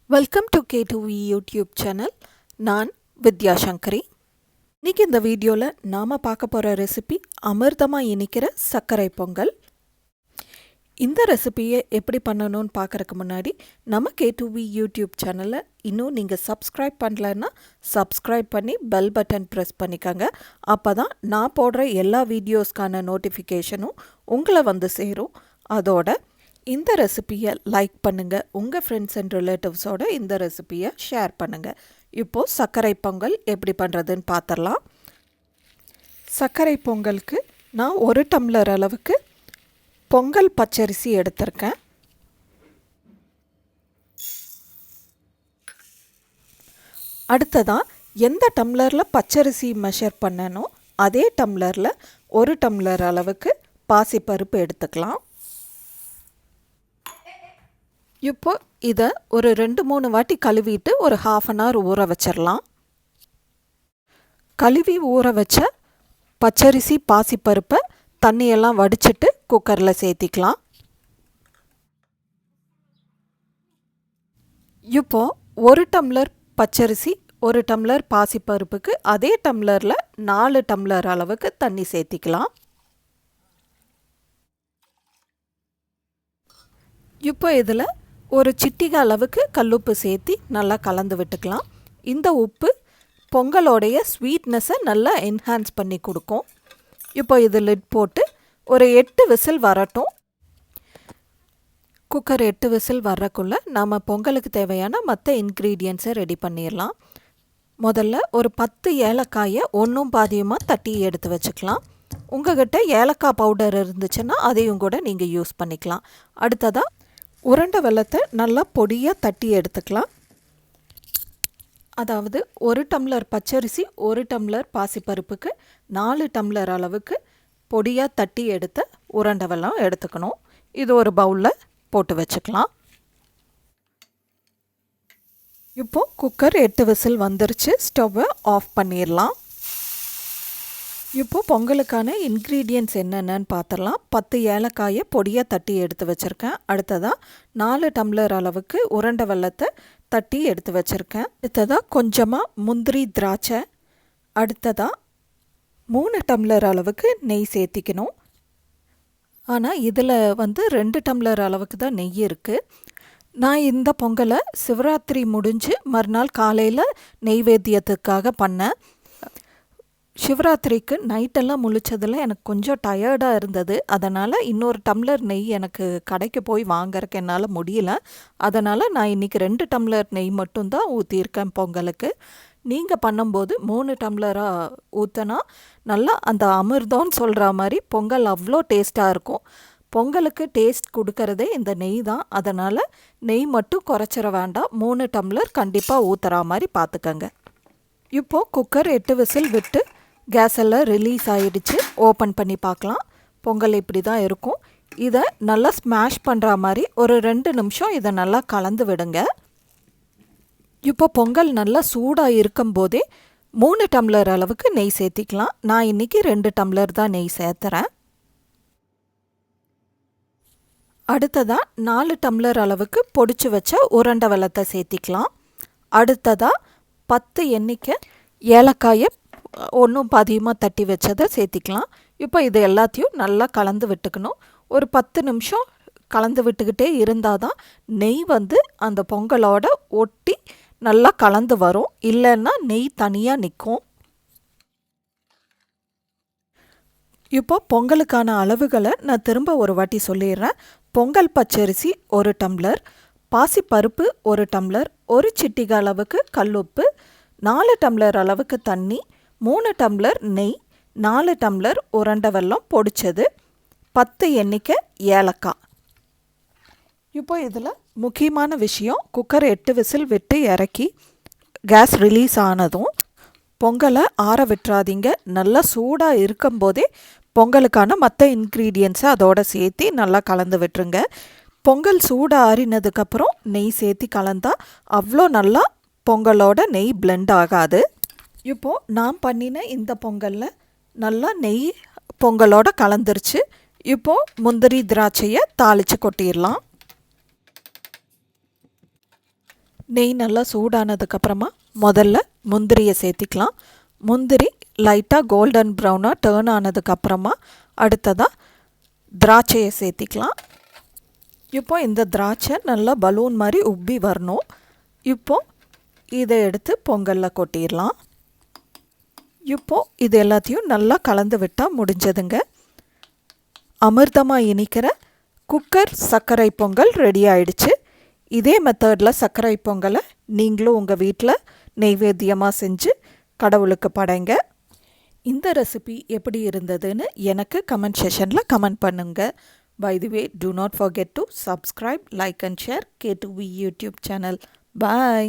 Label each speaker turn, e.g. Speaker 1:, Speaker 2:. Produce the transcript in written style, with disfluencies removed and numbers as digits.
Speaker 1: Welcome to K2V YouTube channel. நான் வித்யா சங்கரி. இன்னைக்கு இந்த வீடியோவில் நாம் பார்க்க போகிற ரெசிபி அமிர்தமாக இனிக்கிற சர்க்கரை பொங்கல். இந்த ரெசிபியை எப்படி பண்ணணும்னு பார்க்குறதுக்கு முன்னாடி நம்ம K2V YouTube சேனலை இன்னும் நீங்கள் சப்ஸ்கிரைப் பண்ணலன்னா சப்ஸ்கிரைப் பண்ணி பெல் பட்டன் ப்ரெஸ் பண்ணிக்கோங்க. அப்போ தான் நான் போடுற எல்லா வீடியோஸ்க்கான நோட்டிஃபிகேஷனும் உங்களை வந்து சேரும். அதோட இந்த ரெசிபியை லைக் பண்ணுங்கள், உங்கள் ஃப்ரெண்ட்ஸ் அண்ட் ரிலேட்டிவ்ஸோடு இந்த ரெசிபியை ஷேர் பண்ணுங்கள். இப்போது சர்க்கரை பொங்கல் எப்படி பண்ணுறதுன்னு பார்த்துடலாம். சர்க்கரை பொங்கலுக்கு நான் 1 டம்ளர் அளவுக்கு பொங்கல் பச்சரிசி எடுத்திருக்கேன். அடுத்ததான் எந்த டம்ளரில் பச்சரிசி மெஷர் பண்ணனோ அதே டம்ளரில் 1 டம்ளர் அளவுக்கு பாசிப்பருப்பு எடுத்துக்கலாம். இப்போ இதை ஒரு 2-3 வாட்டி கழுவிட்டு ஒரு 1/2 hour ஊற வச்சிடலாம். கழுவி ஊற வச்ச பச்சரிசி பாசிப்பருப்பை தண்ணியெல்லாம் வடிச்சிட்டு குக்கரில் சேர்த்திக்கலாம். இப்போ 1 டம்ளர் பச்சரிசி 1 டம்ளர் பாசிப்பருப்புக்கு அதே டம்ளரில் 4 டம்ளர் அளவுக்கு தண்ணி சேர்த்திக்கலாம். இப்போ இதில் ஒரு சிட்டிகை அளவுக்கு கல்லுப்பு சேர்த்தி நல்லா கலந்து விட்டுக்கலாம். இந்த உப்பு பொங்கலோடைய ஸ்வீட்னஸை நல்லா என்ஹான்ஸ் பண்ணி கொடுக்கும். இப்போ இது லிட் போட்டு ஒரு 8 விசில் வரட்டும். குக்கர் 8 விசில் வர்றக்குள்ளே நம்ம பொங்கலுக்கு தேவையான மற்ற இன்க்ரீடியன்ஸை ரெடி பண்ணிடலாம். முதல்ல ஒரு 10 ஏலக்காயை ஒன்றும் பாதியுமாக தட்டி எடுத்து வச்சுக்கலாம். உங்கள்கிட்ட ஏலக்காய் பவுடர் இருந்துச்சுன்னா அதையும் கூட நீங்கள் யூஸ் பண்ணிக்கலாம். அடுத்ததாக உருண்டை வெல்லத்தை நல்லா பொடியாக தட்டி எடுத்துக்கலாம். அதாவது 1 டம்ளர் பச்சரிசி 1 டம்ளர் பாசிப்பருப்புக்கு 4 டம்ளர் அளவுக்கு பொடியாக தட்டி எடுத்த உருண்டை வெல்லம் எடுத்துக்கணும். இது ஒரு பவுலில் போட்டு வச்சுக்கலாம். இப்போது குக்கர் 8 விசில் வந்துருச்சு. ஸ்டவ்வை ஆஃப் பண்ணிடலாம். இப்போது பொங்கலுக்கான இன்க்ரீடியன்ட்ஸ் என்னென்னு பார்த்துடலாம். 10 ஏலக்காயை பொடியாக தட்டி எடுத்து வச்சுருக்கேன். அடுத்ததாக 4 டம்ளர் அளவுக்கு உருண்டை வெல்லத்தை தட்டி எடுத்து வச்சுருக்கேன். அடுத்ததாக கொஞ்சமாக முந்திரி திராட்சை. அடுத்ததாக 3 டம்ளர் அளவுக்கு நெய் சேர்த்திக்கணும். ஆனால் இதில் 2 டம்ளர் அளவுக்கு தான் நெய் இருக்குது. நான் இந்த பொங்கலை சிவராத்திரி முடிஞ்சு மறுநாள் காலையில் நெய்வேத்தியத்துக்காக பண்ணேன். சிவராத்திரிக்கு நைட்டெல்லாம் முழிச்சதில் எனக்கு கொஞ்சம் டயர்டாக இருந்தது. அதனால் இன்னொரு டம்ளர் நெய் எனக்கு கடைக்கு போய் வாங்கறதுக்கு என்னால் முடியல. அதனால் நான் இன்றைக்கி 2 டம்ளர் நெய் மட்டும்தான் ஊற்றியிருக்கேன் பொங்கலுக்கு. நீங்கள் பண்ணும்போது 3 டம்ளராக ஊற்றினா நல்லா அந்த அமிர்தம்னு சொல்கிற மாதிரி பொங்கல் அவ்வளோ டேஸ்ட்டாக இருக்கும். பொங்கலுக்கு டேஸ்ட் கொடுக்கறதே இந்த நெய் தான். அதனால் நெய் மட்டும் குறைச்சிட வேண்டாம். 3 டம்ளர் கண்டிப்பாக ஊற்றுற மாதிரி பார்த்துக்கங்க. இப்போது குக்கர் 8 விசில் விட்டு கேஸ் எல்லாம் ரிலீஸ் ஆகிடுச்சு. ஓப்பன் பண்ணி பார்க்கலாம். பொங்கல் இப்படி தான் இருக்கும். இதை நல்லா ஸ்மாஷ் பண்ணுற மாதிரி ஒரு 2 நிமிஷம் இதை நல்லா கலந்து விடுங்க. இப்போ பொங்கல் நல்லா சூடாக இருக்கும்போதே 3 டம்ளர் அளவுக்கு நெய் சேர்த்திக்கலாம். நான் இன்றைக்கி 2 டம்ளர் தான் நெய் சேர்த்துறேன். அடுத்ததாக 4 டம்ளர் அளவுக்கு பொடிச்சு வச்ச உருண்டை வெல்லத்தை சேர்த்திக்கலாம். அடுத்ததாக 10 எண்ணிக்கை ஏலக்காயை ஒன்றும் பாதியமாக தட்டி வச்சதை சேர்த்திக்கலாம். இப்போ இது எல்லாத்தையும் நல்லா கலந்து விட்டுக்கணும். ஒரு 10 நிமிஷம் கலந்து விட்டுக்கிட்டே இருந்தால் தான் நெய் அந்த பொங்கலோட ஒட்டி நல்லா கலந்து வரும். இல்லைன்னா நெய் தனியாக நிற்கும். இப்போ பொங்கலுக்கான அளவுகளை நான் திரும்ப ஒரு வாட்டி சொல்லிடுறேன். பொங்கல் பச்சரிசி 1 டம்ளர், பாசிப்பருப்பு 1 டம்ளர், ஒரு சிட்டிகை அளவுக்கு கல்லுப்பு, 4 டம்ளர் அளவுக்கு தண்ணி, 3 டம்ளர் நெய், 4 டம்ளர் உருண்டை வெல்லம் பொடிச்சது, 10 எண்ணிக்கை ஏலக்காய். இப்போ இதில் முக்கியமான விஷயம், குக்கர் 8 விசில் விட்டு இறக்கி கேஸ் ரிலீஸ் ஆனதும் பொங்கலை ஆற விட்டுறாதீங்க. நல்லா சூடாக இருக்கும்போதே பொங்கலுக்கான மற்ற இன்க்ரீடியன்ஸை அதோடு சேர்த்து நல்லா கலந்து விட்டுருங்க. பொங்கல் சூடாக ஆறினதுக்கப்புறம் நெய் சேர்த்து கலந்தால் அவ்வளோ நல்லா பொங்கலோட நெய் பிளெண்ட் ஆகாது. இப்போது நான் பண்ணின இந்த பொங்கலில் நல்லா நெய் பொங்கலோட கலந்துருச்சு. இப்போது முந்திரி திராட்சையை தாளித்து கொட்டிடலாம். நெய் நல்லா சூடானதுக்கப்புறமா முதல்ல முந்திரியை சேர்த்திக்கலாம். முந்திரி லைட்டாக கோல்டன் ப்ரௌனாக டேர்ன் ஆனதுக்கப்புறமா அடுத்ததாக திராட்சையை சேர்த்திக்கலாம். இப்போ இந்த திராட்சை நல்லா பலூன் மாதிரி உப்பி வரணும். இப்போ இதை எடுத்து பொங்கலில் கொட்டிடலாம். இப்போ இது எல்லாத்தையும் நல்லா கலந்து விட்டால் முடிஞ்சதுங்க. அமிர்தமாக இனிக்கிற குக்கர் சர்க்கரை பொங்கல் ரெடி ஆயிடுச்சு. இதே மெத்தடில் சர்க்கரை பொங்கலை நீங்களும் உங்கள் வீட்டில் நெய்வேத்தியமாக செஞ்சு கடவுளுக்கு படைங்க. இந்த ரெசிபி எப்படி இருந்ததுன்னு எனக்கு கமெண்ட் செஷனில் கமெண்ட் பண்ணுங்கள். By the way, do not forget to subscribe, like and share K2V YouTube channel. Bye.